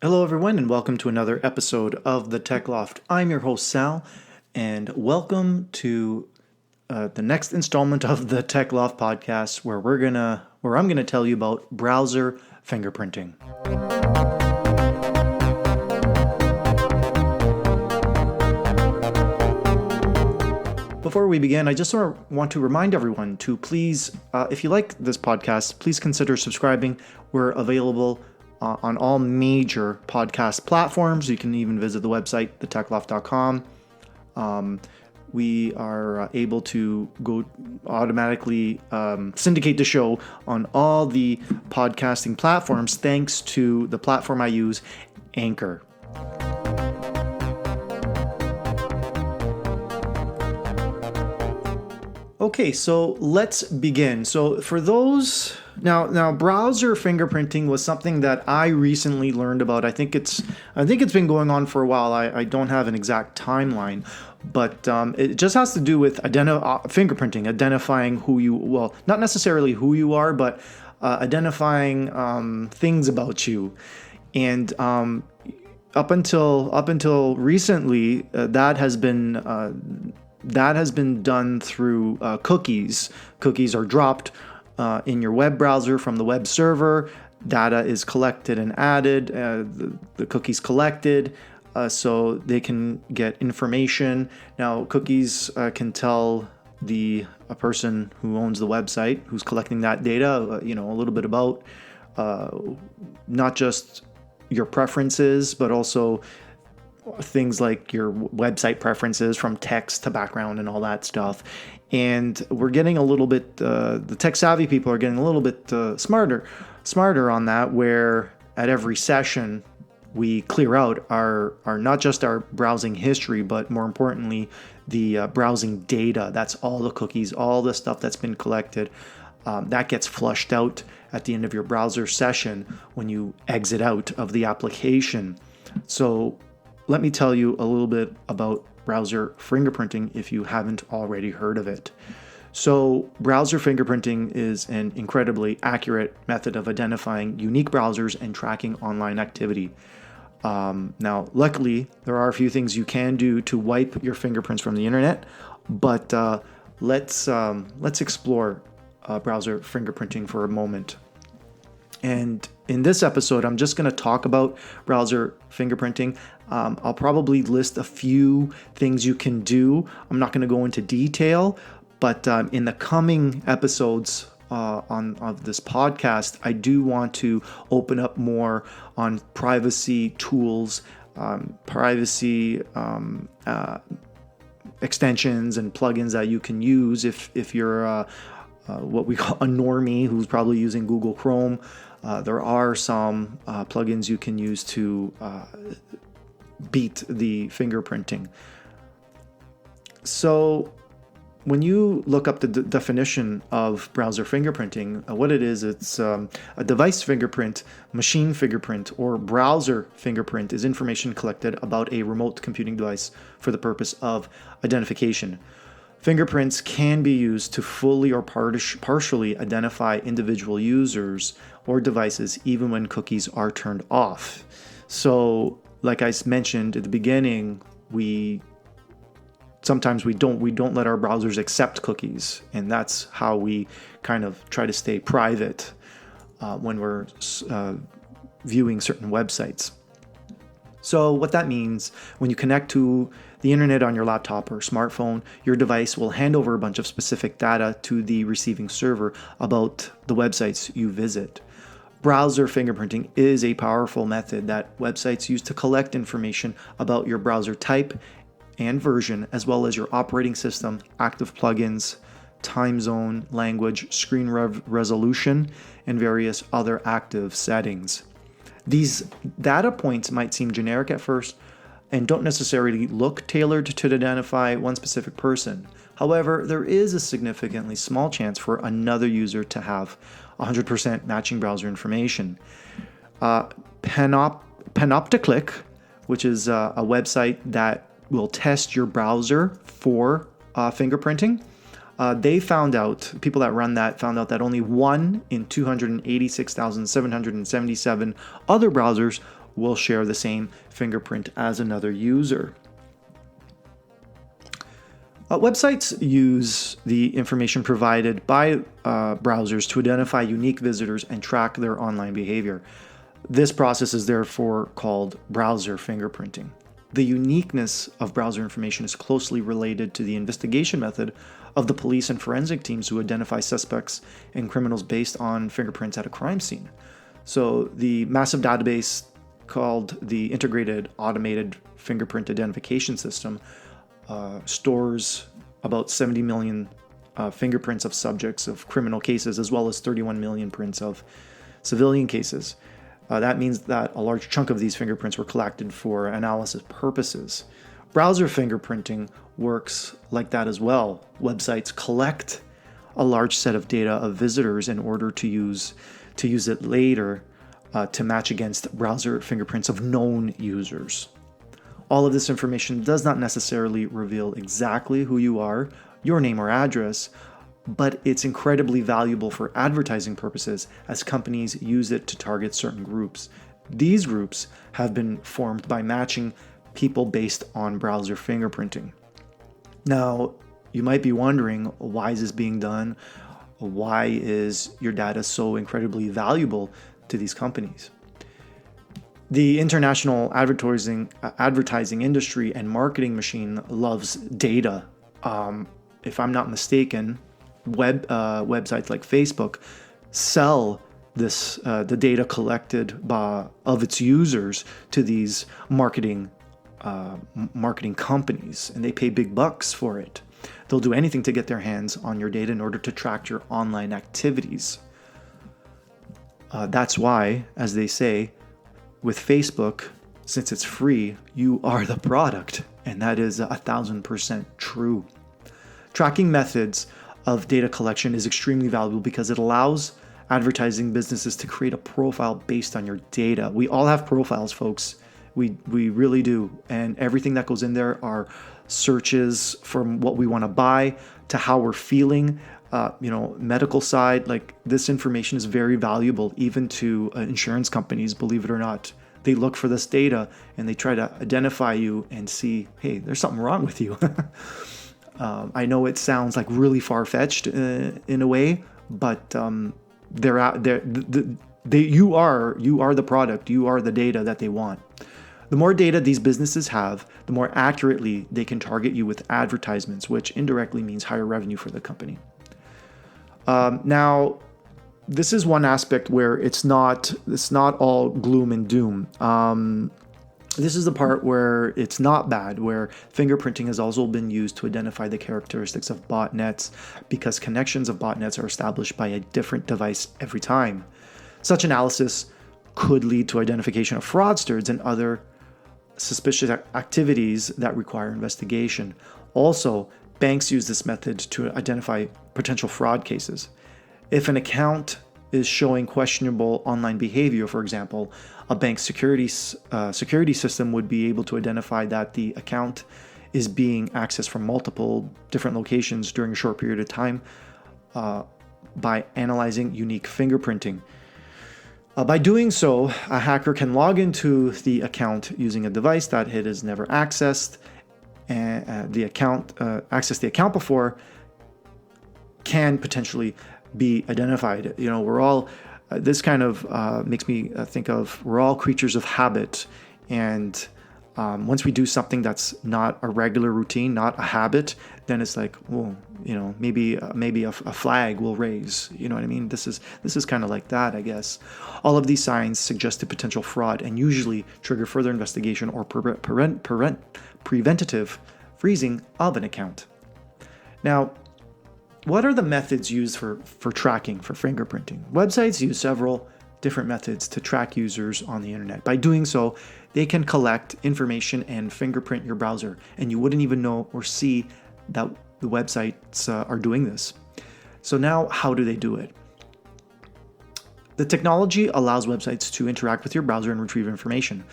Hello, everyone, and welcome to another episode of the Tech Loft. I'm your host, Sal, and welcome to the next installment of the Tech Loft podcast, where I'm gonna tell you about browser fingerprinting. Before we begin, I just want to remind everyone to please, if you like this podcast, please consider subscribing. We're available on all major podcast platforms. You can even visit the website, thetechloft.com. We are able to go automatically syndicate the show on all the podcasting platforms thanks to the platform I use, Anchor. Okay, so let's begin. So for those now browser fingerprinting was something that I recently learned about. I think it's been going on for a while. I don't have an exact timeline, but it just has to do with fingerprinting, identifying not necessarily who you are, but identifying things about you. And up until recently, that has been done through cookies. Cookies are dropped in your web browser from the web server. Data is collected and added. The cookies collected so they can get information. Now, cookies can tell a person who owns the website, who's collecting that data, a little bit about not just your preferences, but also things like your website preferences, from text to background and all that stuff. And we're getting a little bit, the tech savvy people are getting a little bit smarter on that, where at every session we clear out our not just our browsing history, but more importantly, the browsing data. That's all the cookies, all the stuff that's been collected. That gets flushed out at the end of your browser session when you exit out of the application. So let me tell you a little bit about browser fingerprinting if you haven't already heard of it. So browser fingerprinting is an incredibly accurate method of identifying unique browsers and tracking online activity. Now, luckily, there are a few things you can do to wipe your fingerprints from the internet, but let's explore browser fingerprinting for a moment. And in this episode, I'm just going to talk about browser fingerprinting. I'll probably list a few things you can do. I'm not going to go into detail, but in the coming episodes of this podcast, I do want to open up more on privacy tools, privacy extensions and plugins that you can use if you're what we call a normie who's probably using Google Chrome. There are some plugins you can use to beat the fingerprinting. So when you look up the definition of browser fingerprinting, what it is, it's a device fingerprint, machine fingerprint, or browser fingerprint is information collected about a remote computing device for the purpose of identification. Fingerprints can be used to fully or partially identify individual users or devices, even when cookies are turned off. So, like I mentioned at the beginning, we don't let our browsers accept cookies, and that's how we kind of try to stay private when we're viewing certain websites. So what that means, when you connect to the internet on your laptop or smartphone, your device will hand over a bunch of specific data to the receiving server about the websites you visit. Browser fingerprinting is a powerful method that websites use to collect information about your browser type and version, as well as your operating system, active plugins, time zone, language, screen resolution, and various other active settings. These data points might seem generic at first and don't necessarily look tailored to identify one specific person. However, there is a significantly small chance for another user to have 100% matching browser information. Panopticlick, which is a website that will test your browser for fingerprinting, people that run that found out that only 1 in 286,777 other browsers will share the same fingerprint as another user. Websites use the information provided by browsers to identify unique visitors and track their online behavior. This process is therefore called browser fingerprinting. The uniqueness of browser information is closely related to the investigation method of the police and forensic teams who identify suspects and criminals based on fingerprints at a crime scene. So the massive database called the Integrated Automated Fingerprint Identification System stores about 70 million fingerprints of subjects of criminal cases, as well as 31 million prints of civilian cases. That means that a large chunk of these fingerprints were collected for analysis purposes. Browser fingerprinting works like that as well. Websites collect a large set of data of visitors in order to use it later to match against browser fingerprints of known users. All of this information does not necessarily reveal exactly who you are, your name or address, but it's incredibly valuable for advertising purposes as companies use it to target certain groups. These groups have been formed by matching people based on browser fingerprinting. Now, you might be wondering, why is this being done? Why is your data so incredibly valuable to these companies? The international advertising industry and marketing machine loves data. If I'm not mistaken, websites like Facebook sell the data collected of its users to these marketing companies, and they pay big bucks for it. They'll do anything to get their hands on your data in order to track your online activities. That's why, as they say, with Facebook, since it's free, you are the product, and that is 1,000% true. Tracking methods of data collection is extremely valuable because it allows advertising businesses to create a profile based on your data. We all have profiles, folks. We really do, and everything that goes in there are searches from what we want to buy to how we're feeling. Medical side, like this information is very valuable even to insurance companies, believe it or not. They look for this data and they try to identify you and see, hey, there's something wrong with you. I know it sounds like really far-fetched in a way, but they're out there. You are the product. You are the data that they want. The more data these businesses have, the more accurately they can target you with advertisements, which indirectly means higher revenue for the company. Now, this is one aspect where it's not all gloom and doom. This is the part where it's not bad, where fingerprinting has also been used to identify the characteristics of botnets because connections of botnets are established by a different device every time. Such analysis could lead to identification of fraudsters and other suspicious activities that require investigation. Also, banks use this method to identify potential fraud cases. If an account is showing questionable online behavior, for example, a bank's security system would be able to identify that the account is being accessed from multiple different locations during a short period of time by analyzing unique fingerprinting. By doing so, a hacker can log into the account using a device that it has never accessed, and access the account before can potentially be identified. We're all this kind of makes me think of we're all creatures of habit, and once we do something that's not a regular routine, not a habit, then it's like, well, maybe a flag will raise. You know what I mean? This is kind of like that, I guess. All of these signs suggest a potential fraud and usually trigger further investigation or preventative freezing of an account. Now, what are the methods used for tracking, for fingerprinting? Websites use several different methods to track users on the internet. By doing so, they can collect information and fingerprint your browser, and you wouldn't even know or see that the websites are doing this. So now, how do they do it? The technology allows websites to interact with your browser and retrieve information.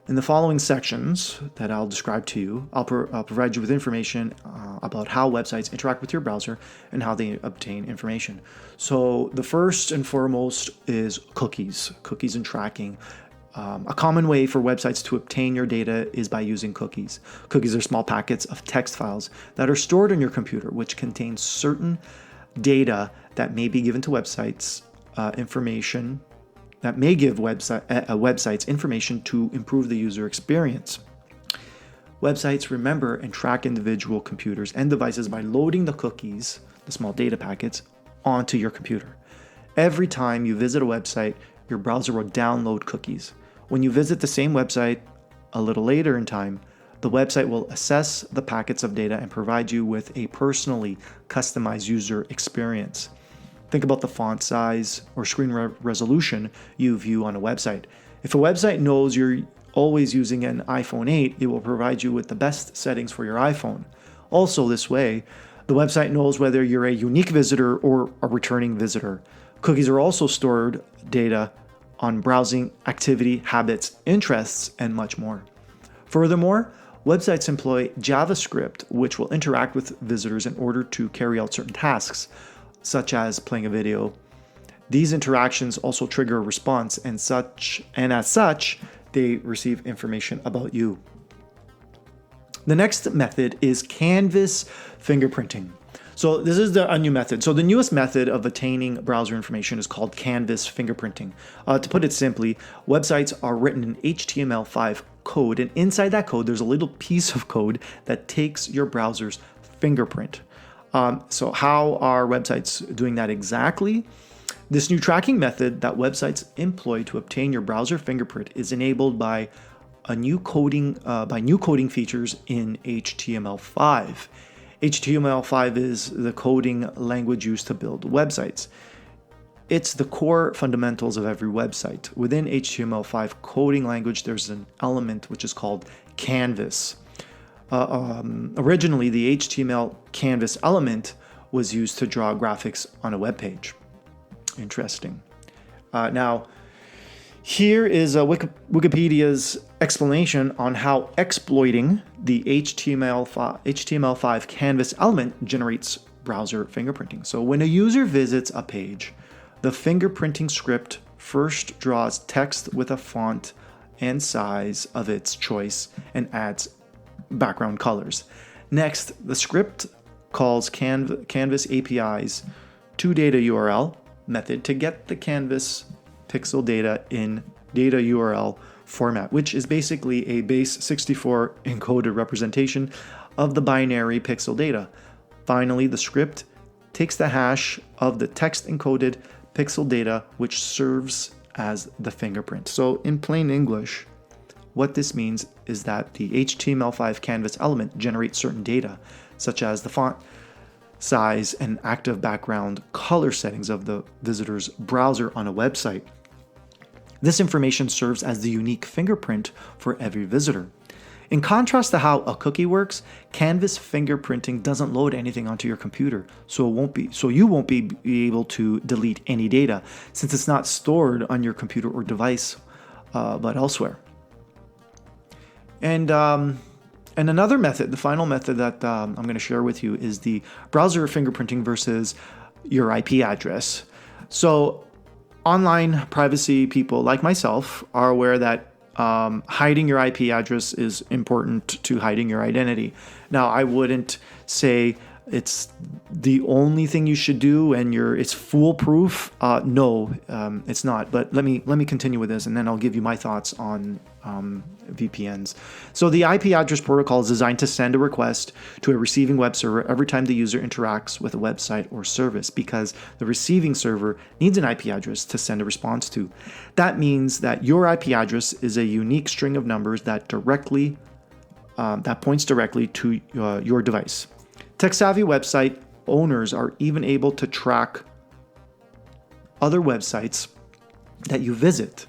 In the following sections that I'll describe to you, I'll provide you with information about how websites interact with your browser and how they obtain information. So the first and foremost is cookies and tracking. A common way for websites to obtain your data is by using cookies. Cookies are small packets of text files that are stored on your computer, which contain certain data that may be given to websites, information that may give websites information to improve the user experience. Websites remember and track individual computers and devices by loading the cookies, the small data packets, onto your computer. Every time you visit a website, your browser will download cookies. When you visit the same website a little later in time, the website will assess the packets of data and provide you with a personally customized user experience. Think about the font size or screen resolution you view on a website. If a website knows you're always using an iPhone 8, it will provide you with the best settings for your iPhone. Also, this way, the website knows whether you're a unique visitor or a returning visitor. Cookies are also stored data on browsing activity, habits, interests, and much more. Furthermore, websites employ JavaScript, which will interact with visitors in order to carry out certain tasks, such as playing a video. These interactions also trigger a response, and as such, they receive information about you. The next method is canvas fingerprinting. So this is a new method. So the newest method of attaining browser information is called canvas fingerprinting. To put it simply, websites are written in HTML5 code, and inside that code, there's a little piece of code that takes your browser's fingerprint. So how are websites doing that exactly? This new tracking method that websites employ to obtain your browser fingerprint is enabled by new coding features in HTML5. HTML5 is the coding language used to build websites. It's the core fundamentals of every website. Within HTML5 coding language, there's an element which is called canvas. Originally, the HTML canvas element was used to draw graphics on a web page. Interesting. Now, here is Wikipedia's explanation on how exploiting the HTML5 canvas element generates browser fingerprinting. So when a user visits a page, the fingerprinting script first draws text with a font and size of its choice and adds background colors. Next, the script calls Canvas API's toData_URL method to get the Canvas pixel data in data URL format, which is basically a base 64 encoded representation of the binary pixel data. Finally, the script takes the hash of the text encoded pixel data, which serves as the fingerprint. So in plain English, what this means is that the HTML5 canvas element generates certain data, such as the font size and active background color settings of the visitor's browser on a website. This information serves as the unique fingerprint for every visitor. In contrast to how a cookie works, Canvas fingerprinting doesn't load anything onto your computer, so you won't be able to delete any data since it's not stored on your computer or device, but elsewhere. And another method, the final method that I'm going to share with you, is the browser fingerprinting versus your IP address. So online privacy people like myself are aware that hiding your IP address is important to hiding your identity. Now, I wouldn't say it's the only thing you should do and it's foolproof. No, it's not. But let me continue with this, and then I'll give you my thoughts on VPNs. So the IP address protocol is designed to send a request to a receiving web server every time the user interacts with a website or service, because the receiving server needs an IP address to send a response to. That means that your IP address is a unique string of numbers that points directly to your device. Tech-savvy website owners are even able to track other websites that you visit,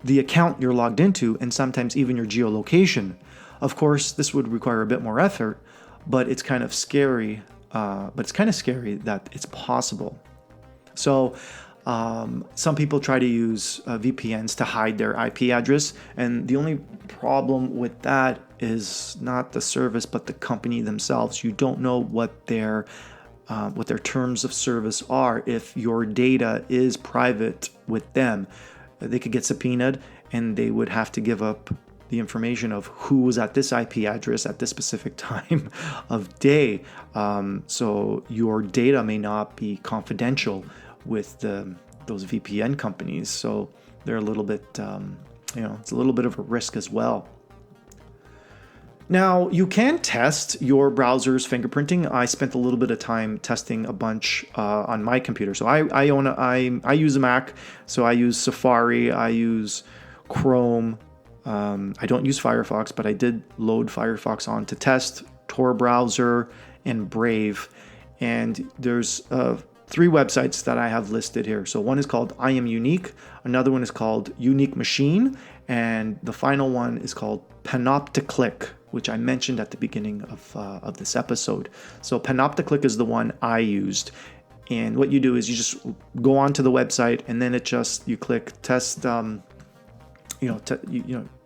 the account you're logged into, and sometimes even your geolocation. Of course, this would require a bit more effort, but it's kind of scary. That it's possible. So some people try to use VPNs to hide their IP address, and the only problem with that is not the service, but the company themselves. You don't know what their terms of service are if your data is private with them. They could get subpoenaed, and they would have to give up the information of who was at this IP address at this specific time of day. So your data may not be confidential with those VPN companies. So they're a little bit, it's a little bit of a risk as well. Now, you can test your browser's fingerprinting. I spent a little bit of time testing a bunch on my computer. So I use a Mac, so I use Safari, I use Chrome. I don't use Firefox, but I did load Firefox on to test Tor browser and Brave. And there's 3 websites that I have listed here. So one is called I Am Unique, another one is called Unique Machine, and the final one is called Panopticlick, which I mentioned at the beginning of this episode. So Panopticlick is the one I used. And what you do is you just go onto the website, and then you click test,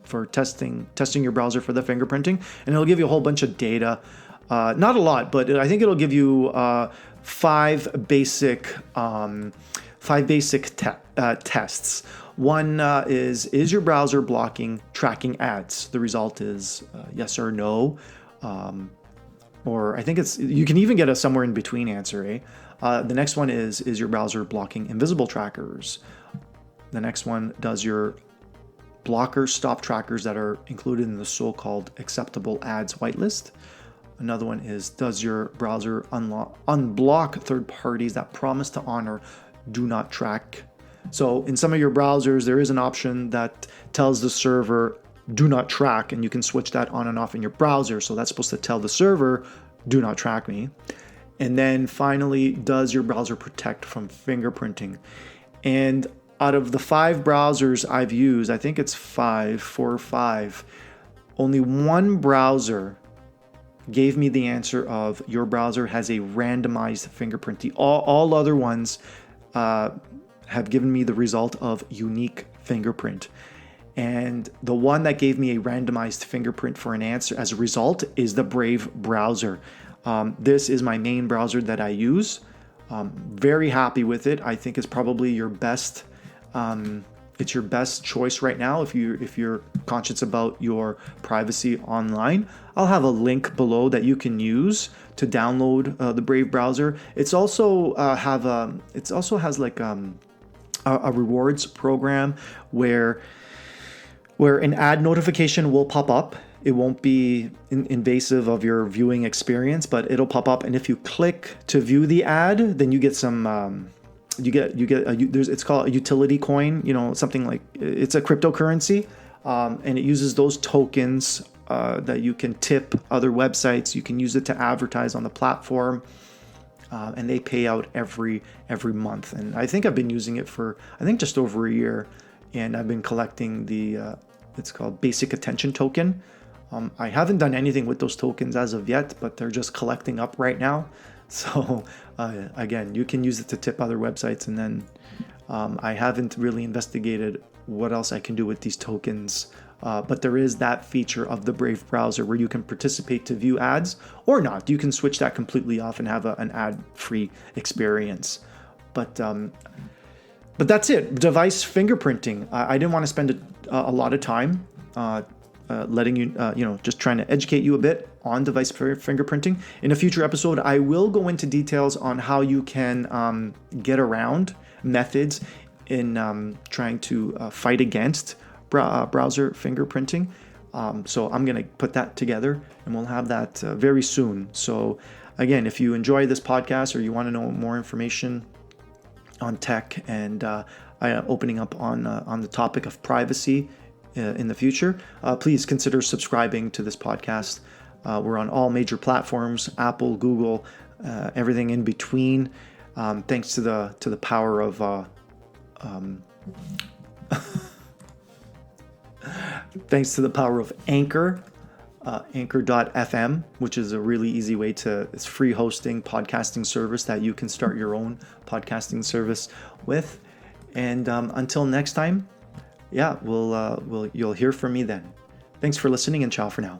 for testing your browser for the fingerprinting, and it'll give you a whole bunch of data. Not a lot, but I think it'll give you 5 basic tests. One is your browser blocking tracking ads? The result is yes or no, or I think you can even get a somewhere in between answer. The next one is your browser blocking invisible trackers? The next one, does your blocker stop trackers that are included in the so-called acceptable ads whitelist? Another one is, does your browser unblock third parties that promise to honor do not track? So in some of your browsers, there is an option that tells the server do not track, and you can switch that on and off in your browser. So that's supposed to tell the server, do not track me. And then finally, does your browser protect from fingerprinting? And out of the 5 browsers I've used, I think it's 4 or 5, only one browser gave me the answer of your browser has a randomized fingerprinting. All other ones have given me the result of unique fingerprint. And the one that gave me a randomized fingerprint for an answer as a result is the Brave browser. This is my main browser that I use. Very happy with it. I think it's probably your best. It's your best choice right now if you're conscious about your privacy online. I'll have a link below that you can use to download the Brave browser. It's also has like a rewards program where an ad notification will pop up. It won't be invasive of your viewing experience, but it'll pop up, and if you click to view the ad, then you get some. It's called a utility coin. Something like, it's a cryptocurrency, and it uses those tokens that you can tip other websites. You can use it to advertise on the platform. And they pay out every month. And I think I've been using it for just over a year, and I've been collecting it's called Basic Attention Token. I haven't done anything with those tokens as of yet, but they're just collecting up right now. So again, you can use it to tip other websites, and then I haven't really investigated what else I can do with these tokens. But there is that feature of the Brave browser where you can participate to view ads or not. You can switch that completely off and have an ad-free experience. But that's it. Device fingerprinting. I didn't want to spend a lot of time letting you, just trying to educate you a bit on device fingerprinting. In a future episode, I will go into details on how you can get around methods in trying to fight against browser fingerprinting. So I'm going to put that together, and we'll have that very soon. So again, if you enjoy this podcast or you want to know more information on tech and opening up on the topic of privacy in the future, please consider subscribing to this podcast. We're on all major platforms: Apple, Google, everything in between. Thanks to the power of thanks to the power of Anchor, Anchor.fm, which is a really easy way it's free hosting podcasting service that you can start your own podcasting service with. And until next time, you'll hear from me then. Thanks for listening, and ciao for now.